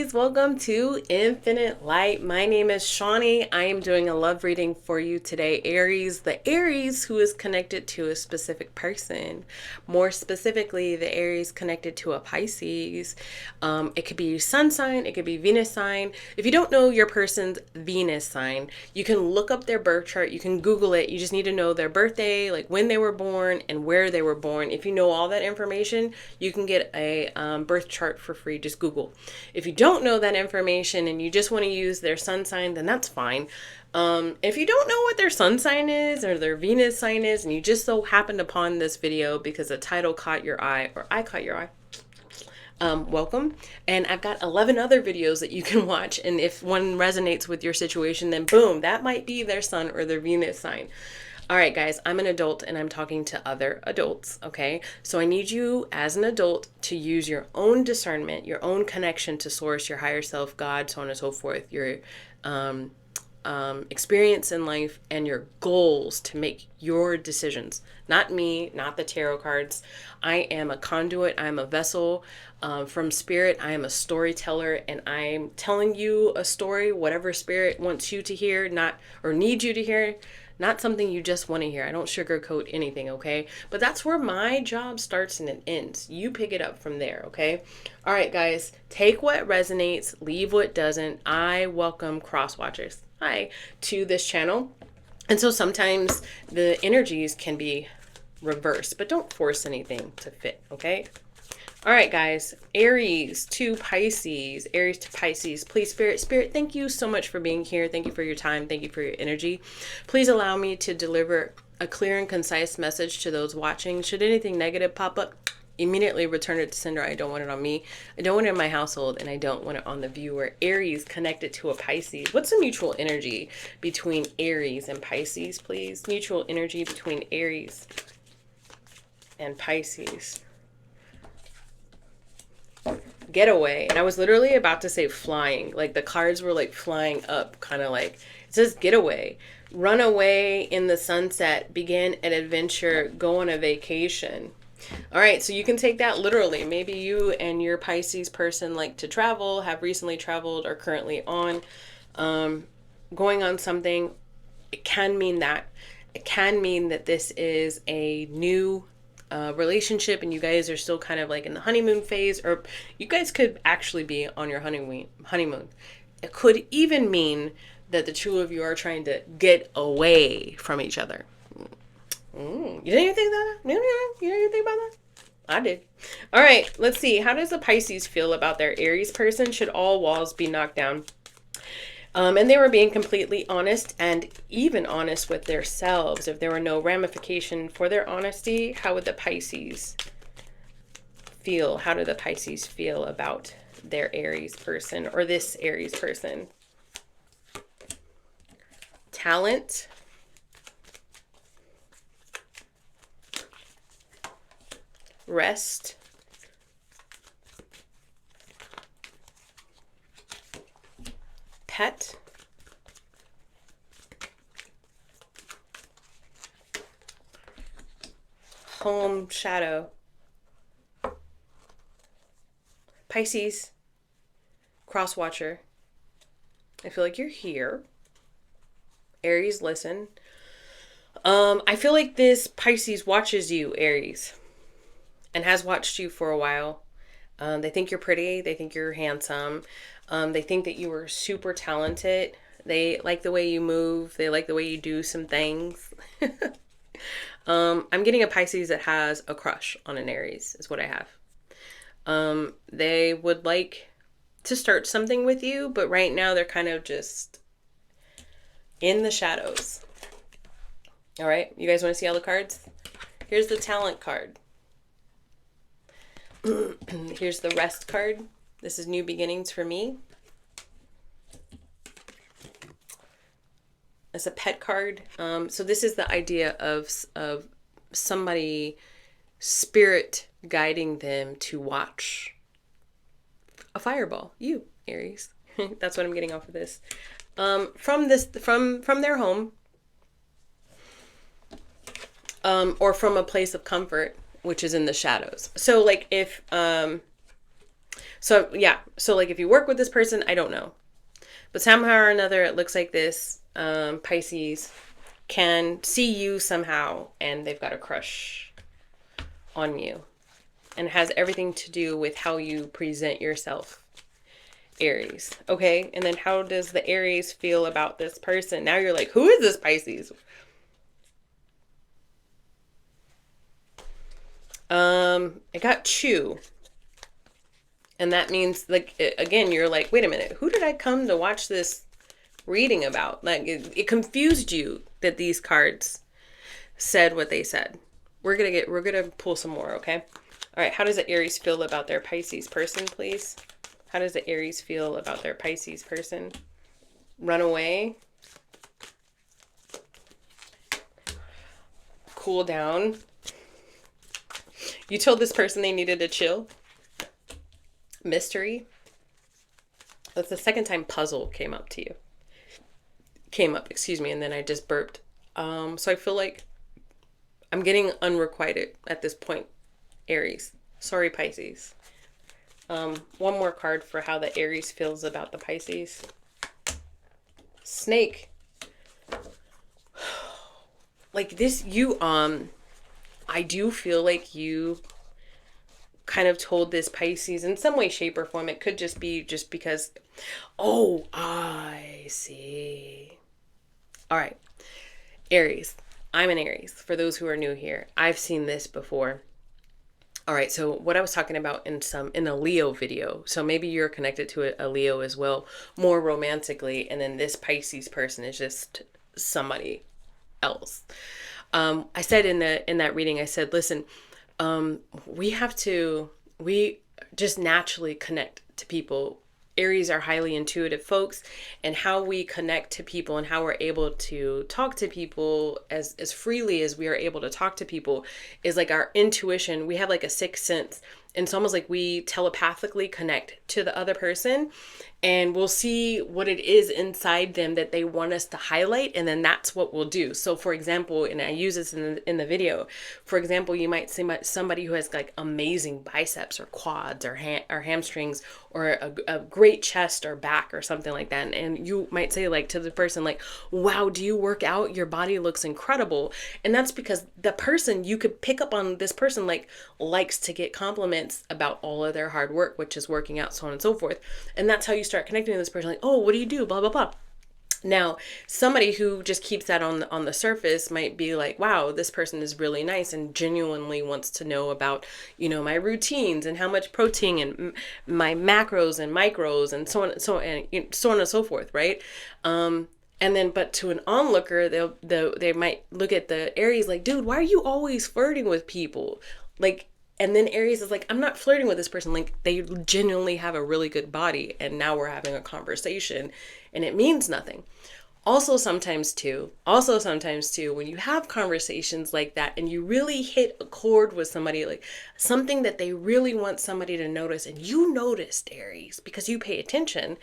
Aries, welcome to Infinite Light. My name is Shawnee. I am doing a love reading for you today, Aries. The Aries who is connected to a specific person. More specifically, the Aries connected to a Pisces. It could be sun sign, it could be Venus sign. If you don't know your person's Venus sign, you can look up their birth chart. You can Google it. You just need to know their birthday, like when they were born and where they were born. If you know all that information, you can get a birth chart for free. Just Google. If you don't know that information and you just want to use their sun sign, then that's fine. If you don't know what their sun sign is or their Venus sign is, and you just so happened upon this video because the title caught your eye or I caught your eye, welcome. And I've got 11 other videos that you can watch. And if one resonates with your situation, then boom, that might be their sun or their Venus sign. All right, guys, I'm an adult and I'm talking to other adults, okay? So I need you as an adult to use your own discernment, your own connection to source, your higher self, God, so on and so forth, your experience in life and your goals to make your decisions. Not me, not the tarot cards. I am a conduit. I'm a vessel from spirit. I am a storyteller, and I'm telling you a story, whatever spirit wants you to hear, not or need you to hear. Not something you just want to hear. I don't sugarcoat anything, okay? But that's where my job starts and it ends. You pick it up from there, okay? All right, guys, take what resonates, leave what doesn't. I welcome cross watchers, hi, to this channel. And so sometimes the energies can be reversed, but don't force anything to fit, okay? All right, guys, Aries to Pisces, Aries to Pisces. Please, Spirit, thank you so much for being here. Thank you for your time. Thank you for your energy. Please allow me to deliver a clear and concise message to those watching. Should anything negative pop up, immediately return it to sender. I don't want it on me. I don't want it in my household, and I don't want it on the viewer. Aries connected to a Pisces. What's the mutual energy between Aries and Pisces, please? Mutual energy between Aries and Pisces. Getaway. And I was literally about to say flying. Like the cards were like flying up, kind of like, it says getaway. Run away in the sunset, begin an adventure, go on a vacation. All right, so you can take that literally. Maybe you and your Pisces person like to travel, have recently traveled, or currently on going on something. It can mean that. It can mean that this is a new relationship and you guys are still kind of like in the honeymoon phase, or you guys could actually be on your honeymoon. It could even mean that the two of you are trying to get away from each other. You didn't think that? You didn't think about that? I did. All right, let's see. How does the Pisces feel about their Aries person? Should all walls be knocked down? And they were being completely honest and even honest with themselves. If there were no ramification for their honesty, how would the Pisces feel? How do the Pisces feel about their Aries person or this Aries person? Talent. Rest. Pet. Home shadow. Pisces. Cross watcher. I feel like you're here. Aries, listen. I feel like this Pisces watches you, Aries, and has watched you for a while. They think you're pretty. They think you're handsome. They think that you are super talented. They like the way you move. They like the way you do some things. I'm getting a Pisces that has a crush on an Aries is what I have. They would like to start something with you, but right now they're kind of just in the shadows. All right, you guys want to see all the cards? Here's the talent card. Here's the rest card. This is new beginnings for me. It's a pet card. So this is the idea of somebody, spirit guiding them to watch a fireball. You, Aries. That's what I'm getting off of this. From their home. Or from a place of comfort, which is in the shadows. So like if So yeah, so like if you work with this person, I don't know. But somehow or another, it looks like this Pisces can see you somehow and they've got a crush on you. And it has everything to do with how you present yourself, Aries. Okay, and then how does the Aries feel about this person? Now you're like, who is this Pisces? It got Chew. And that means, like, again, you're like, wait a minute, who did I come to watch this reading about? Like, it confused you that these cards said what they said. We're gonna pull some more, okay? All right, how does the Aries feel about their Pisces person, please? How does the Aries feel about their Pisces person? Run away. Cool down. You told this person they needed to chill. Mystery. That's the second time puzzle came up to you. Came up, excuse me, and then I just burped. So I feel like I'm getting unrequited at this point, Aries. Sorry, Pisces. One more card for how the Aries feels about the Pisces. Snake. Like this, I do feel like you kind of told this Pisces in some way, shape, or form. It could just be just because, oh, I see. All right, Aries. I'm an Aries. For those who are new here, I've seen this before. All right, so what I was talking about in a Leo video, so maybe you're connected to a Leo as well, more romantically, and then this Pisces person is just somebody else. I said in that reading, I said, listen, we just naturally connect to people. Aries are highly intuitive folks, and how we connect to people and how we're able to talk to people as freely as we are able to talk to people is like our intuition. We have like a sixth sense. And it's almost like we telepathically connect to the other person, and we'll see what it is inside them that they want us to highlight, and then that's what we'll do. So for example, and I use this in the video, for example, you might see somebody who has like amazing biceps or quads or hamstrings or a great chest or back or something like that, and you might say like to the person like, wow, do you work out? Your body looks incredible. And that's because the person, you could pick up on this person like likes to get compliments about all of their hard work, which is working out, so on and so forth. And that's how you start connecting with this person, like, oh, what do you do, blah blah blah. Now, somebody who just keeps that on the surface might be like, wow, this person is really nice and genuinely wants to know about, my routines and how much protein and my macros and micros and so on and so forth, right? And then, but to an onlooker, they might look at the Aries like, dude, why are you always flirting with people? Like, and then Aries is like, I'm not flirting with this person. Like, they genuinely have a really good body, and now we're having a conversation, and it means nothing. Also sometimes too, when you have conversations like that and you really hit a chord with somebody, like something that they really want somebody to notice, and you noticed, Aries, because you pay attention,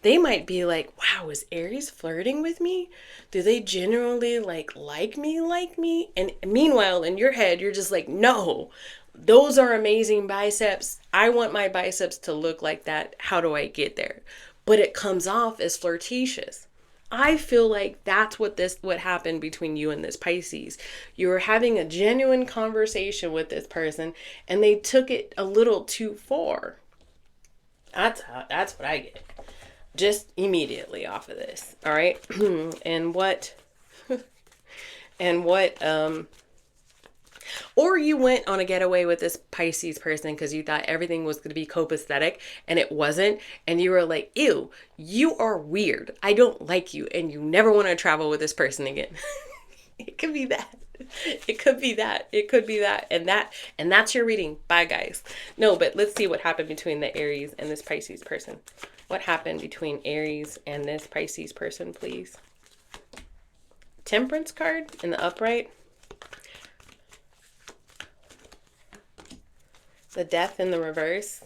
they might be like, wow, is Aries flirting with me? Do they generally like me? And meanwhile, in your head, you're just like, no, those are amazing biceps. I want my biceps to look like that. How do I get there? But it comes off as flirtatious. I feel like that's what happened between you and this Pisces. You were having a genuine conversation with this person, and they took it a little too far. That's what I get. Just immediately off of this. All right. and what or you went on a getaway with this Pisces person because you thought everything was going to be copacetic and it wasn't. And you were like, ew, you are weird. I don't like you. And you never want to travel with this person again. It could be that. It could be that. It could be that. And that's your reading. Bye, guys. No, but let's see what happened between the Aries and this Pisces person. What happened between Aries and this Pisces person, please? Temperance card in the upright. The Death in the reverse.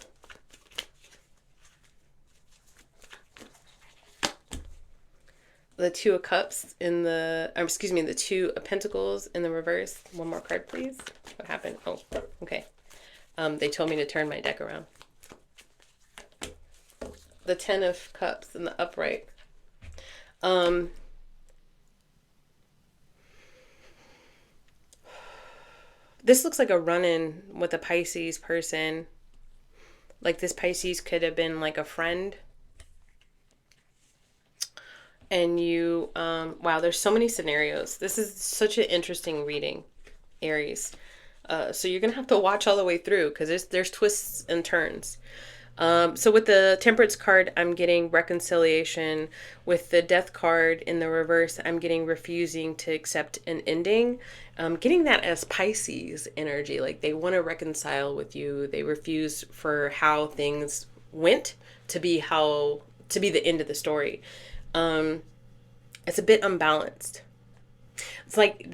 The Two of Cups the Two of Pentacles in the reverse. One more card, please. What happened? Oh, okay. They told me to turn my deck around. The Ten of Cups in the upright. Um, this looks like a run-in with a Pisces person. Like this Pisces could have been like a friend. And you, wow, there's so many scenarios. This is such an interesting reading, Aries. So you're gonna have to watch all the way through because there's twists and turns. So with the Temperance card, I'm getting reconciliation. With the Death card in the reverse, I'm getting refusing to accept an ending. Getting that as Pisces energy, like they want to reconcile with you. They refuse for how things went to be the end of the story. It's a bit unbalanced. It's like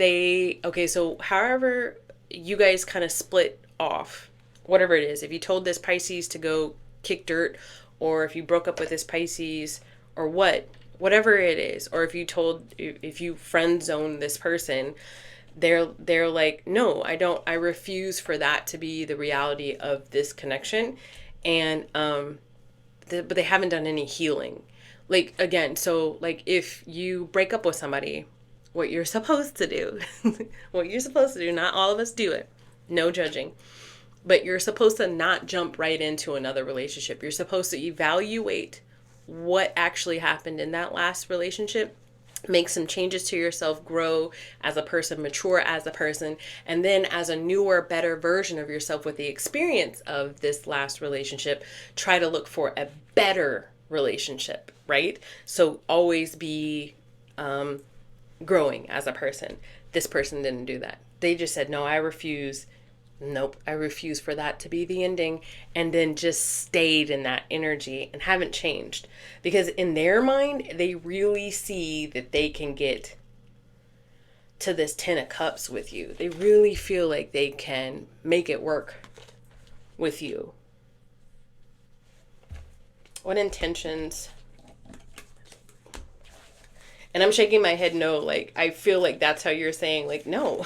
so however you guys kind of split off, whatever it is, if you told this Pisces to go kick dirt, or if you broke up with this Pisces, or whatever it is, or if you friend zone this person, they're like, no, I refuse for that to be the reality of this connection. And but they haven't done any healing. Like, again, so like if you break up with somebody, what you're supposed to do, not all of us do it, no judging, but you're supposed to not jump right into another relationship. You're supposed to evaluate what actually happened in that last relationship, make some changes to yourself, grow as a person, mature as a person, and then as a newer, better version of yourself with the experience of this last relationship, try to look for a better relationship, right? So always be growing as a person. This person didn't do that. They just said, no, I refuse. Nope, I refuse for that to be the ending, and then just stayed in that energy and haven't changed. Because in their mind, they really see that they can get to this Ten of Cups with you. They really feel like they can make it work with you. What intentions? And I'm shaking my head no, like I feel like that's how you're saying, like, no.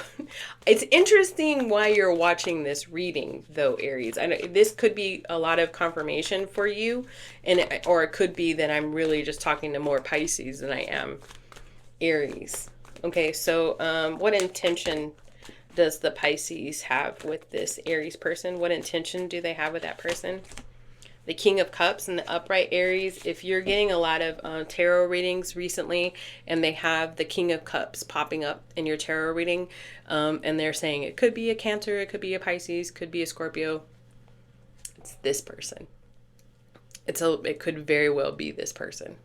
It's interesting why you're watching this reading though, Aries. I know this could be a lot of confirmation for you, or it could be that I'm really just talking to more Pisces than I am Aries. Okay, so what intention does the Pisces have with this Aries person? What intention do they have with that person? The King of Cups and the upright, Aries. If you're getting a lot of tarot readings recently and they have the King of Cups popping up in your tarot reading, and they're saying it could be a Cancer, it could be a Pisces, could be a Scorpio, it's this person. It could very well be this person.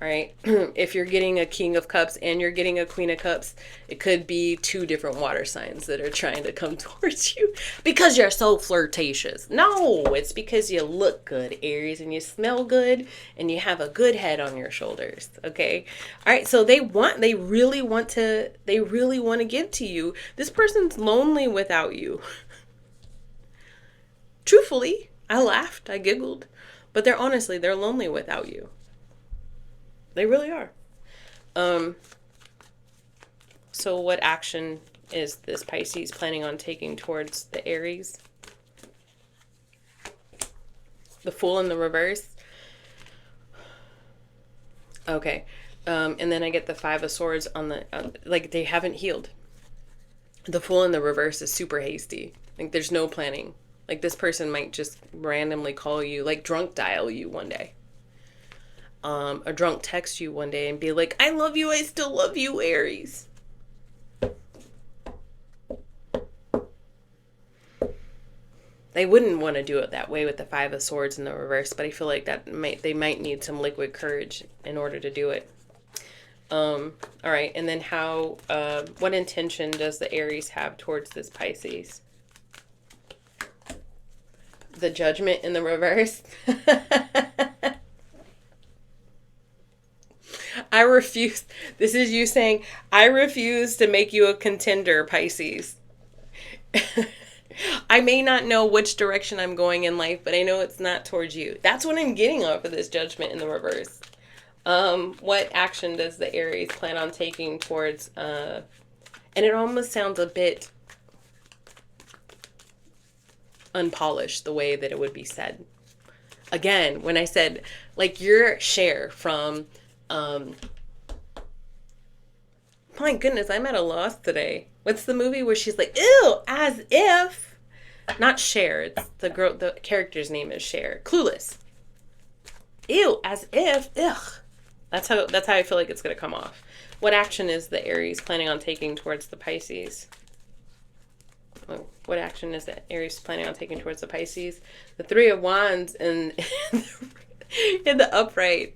All right. If you're getting a King of Cups and you're getting a Queen of Cups, it could be two different water signs that are trying to come towards you because you're so flirtatious. No, it's because you look good, Aries, and you smell good and you have a good head on your shoulders. Okay. All right. So they really want to give to you. This person's lonely without you. Truthfully, I laughed, I giggled, but they're lonely without you. They really are. So what action is this Pisces planning on taking towards the Aries? The Fool in the reverse. Okay. And then I get the Five of Swords on the, like they haven't healed. The Fool in the reverse is super hasty. Like there's no planning. Like this person might just randomly call you, like drunk dial you one day. A drunk text you one day and be like, I love you, I still love you, Aries. They wouldn't want to do it that way with the Five of Swords in the reverse, but I feel like they might need some liquid courage in order to do it. All right, and then what intention does the Aries have towards this Pisces? The Judgment in the reverse. I refuse. This is you saying, I refuse to make you a contender, Pisces. I may not know which direction I'm going in life, but I know it's not towards you. That's what I'm getting off of this Judgment in the reverse. What action does the Aries plan on taking towards, and it almost sounds a bit unpolished the way that it would be said. again, when I said, like, your share from, um, my goodness, I'm at a loss today. What's the movie where she's like, ew, as if, not Cher, it's the girl, the character's name is Cher. Clueless. Ew, as if, ugh. That's how I feel like it's gonna come off. What action is the Aries planning on taking towards the Pisces? What action is that Aries planning on taking towards the Pisces? The Three of Wands and in the upright.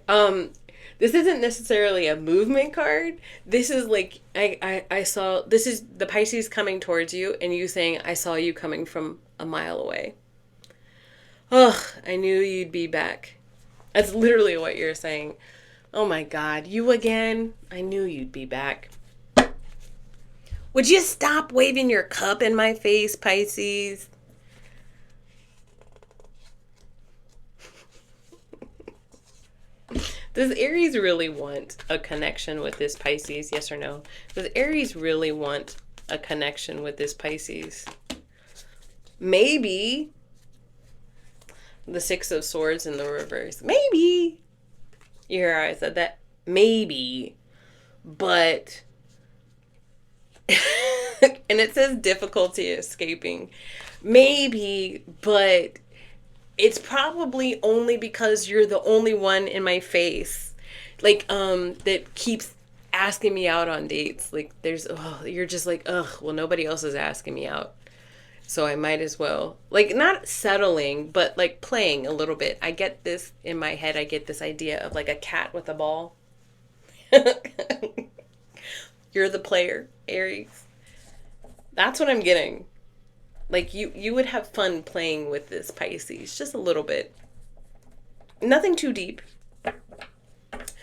This isn't necessarily a movement card. This is like I saw, this is the Pisces coming towards you and you saying, I saw you coming from a mile away. Ugh, I knew you'd be back. That's literally what you're saying. Oh my God, you again? I knew you'd be back. Would you stop waving your cup in my face, Pisces? Does Aries really want a connection with this Pisces? Yes or no? Does Aries really want a connection with this Pisces? Maybe. The Six of Swords in the reverse. Maybe. You hear how I said that? Maybe. But... and it says difficulty escaping. Maybe, but it's probably only because you're the only one in my face. Like, that keeps asking me out on dates. Like, you're just like, ugh, well, nobody else is asking me out. So I might as well, like, not settling, but like playing a little bit. I get this in my head. I get this idea of like a cat with a ball. You're the player, Aries. That's what I'm getting. Like, you would have fun playing with this Pisces, just a little bit. Nothing too deep.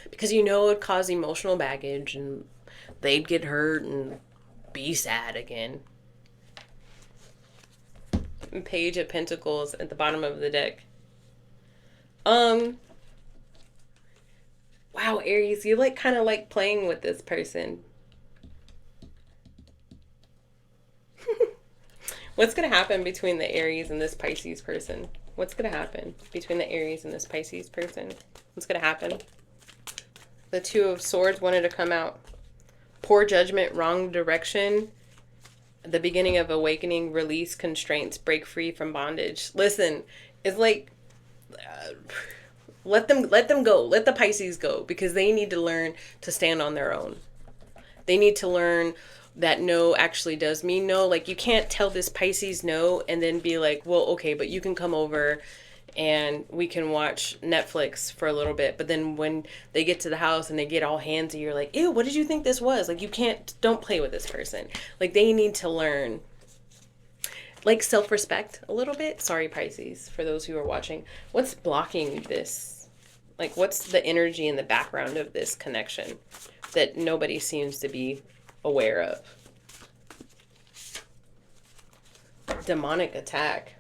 Because you know it would cause emotional baggage and they'd get hurt and be sad again. Page of Pentacles at the bottom of the deck. Wow, Aries, you like kind of like playing with this person. What's going to happen between the Aries and this Pisces person? What's going to happen between the Aries and this Pisces person? What's going to happen? The Two of Swords wanted to come out. Poor judgment, wrong direction. The beginning of awakening, release constraints, break free from bondage. Listen, it's like, let them go. Let the Pisces go, because they need to learn to stand on their own. They need to learn that no actually does mean no. Like, you can't tell this Pisces no and then be like, well, okay, but you can come over and we can watch Netflix for a little bit. But then when they get to the house and they get all handsy, you're like, ew, what did you think this was? Like, don't play with this person. Like, they need to learn, like, self-respect a little bit. Sorry, Pisces, for those who are watching. What's blocking this? Like, what's the energy in the background of this connection that nobody seems to be aware of? Demonic attack.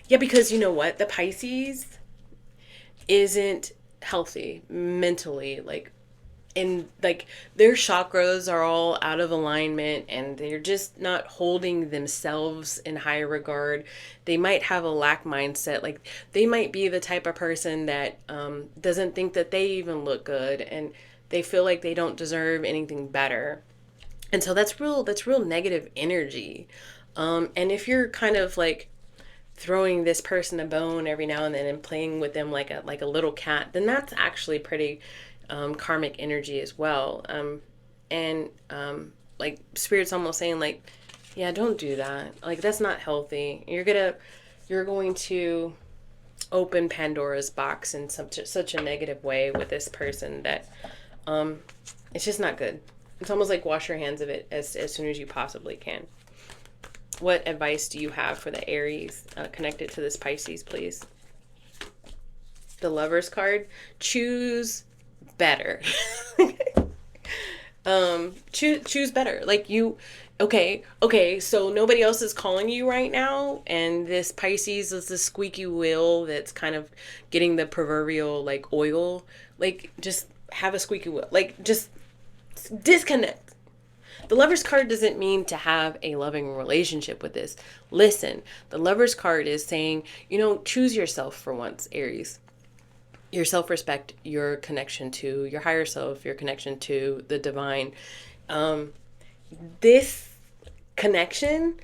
Yeah, because you know what? The Pisces isn't healthy mentally. Like, and like their chakras are all out of alignment and they're just not holding themselves in high regard. They might have a lack mindset. Like, they might be the type of person that doesn't think that they even look good, and they feel like they don't deserve anything better. And so that's real negative energy. And if you're kind of like throwing this person a bone every now and then and playing with them like a little cat, then that's actually pretty karmic energy as well. Like, Spirit's almost saying, like, yeah, don't do that. Like, that's not healthy. You're going to open Pandora's box in such a negative way with this person that it's just not good. It's almost like wash your hands of it as soon as you possibly can. What advice do you have for the Aries connected to this Pisces, please? The Lover's card. Choose better. Choose better. Like, okay, so nobody else is calling you right now, and this Pisces is the squeaky wheel that's kind of getting the proverbial, like, oil. Like, just have a squeaky wheel. Like, just disconnect. The Lover's card doesn't mean to have a loving relationship with this. Listen, the Lover's card is saying, choose yourself for once, Aries. Your self-respect, your connection to your higher self, your connection to the divine. This connection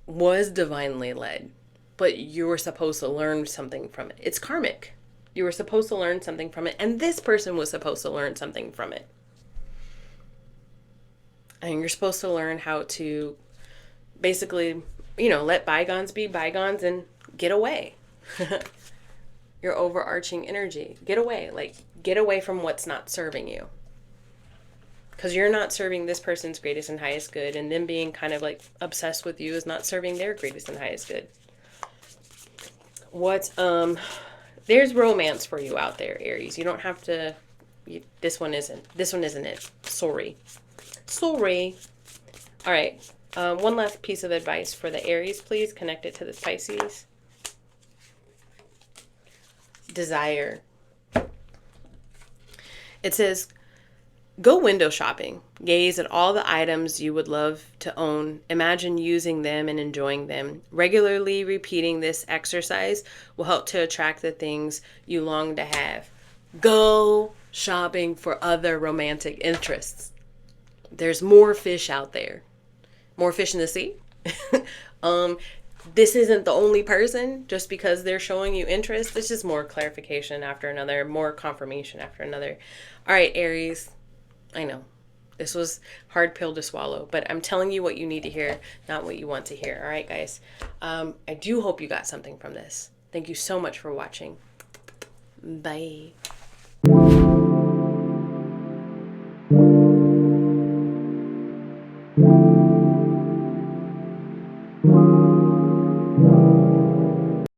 was divinely led, but you were supposed to learn something from it. It's karmic. You were supposed to learn something from it, and this person was supposed to learn something from it. And you're supposed to learn how to basically, let bygones be bygones and get away. Your overarching energy. Get away. Get away from what's not serving you. Because you're not serving this person's greatest and highest good, and them being kind of obsessed with you is not serving their greatest and highest good. There's romance for you out there, Aries. You don't have to, this one isn't it. Sorry. All right. One last piece of advice for the Aries, please. Connect it to the Pisces. Desire. It says, go window shopping. Gaze at all the items you would love to own. Imagine using them and enjoying them. Regularly repeating this exercise will help to attract the things you long to have. Go shopping for other romantic interests. There's more fish out there. More fish in the sea. This isn't the only person just because they're showing you interest. This is more clarification after another, more confirmation after another. All right, Aries. I know this was hard pill to swallow, but I'm telling you what you need to hear, not what you want to hear. All right, guys. I do hope you got something from this. Thank you so much for watching. Bye.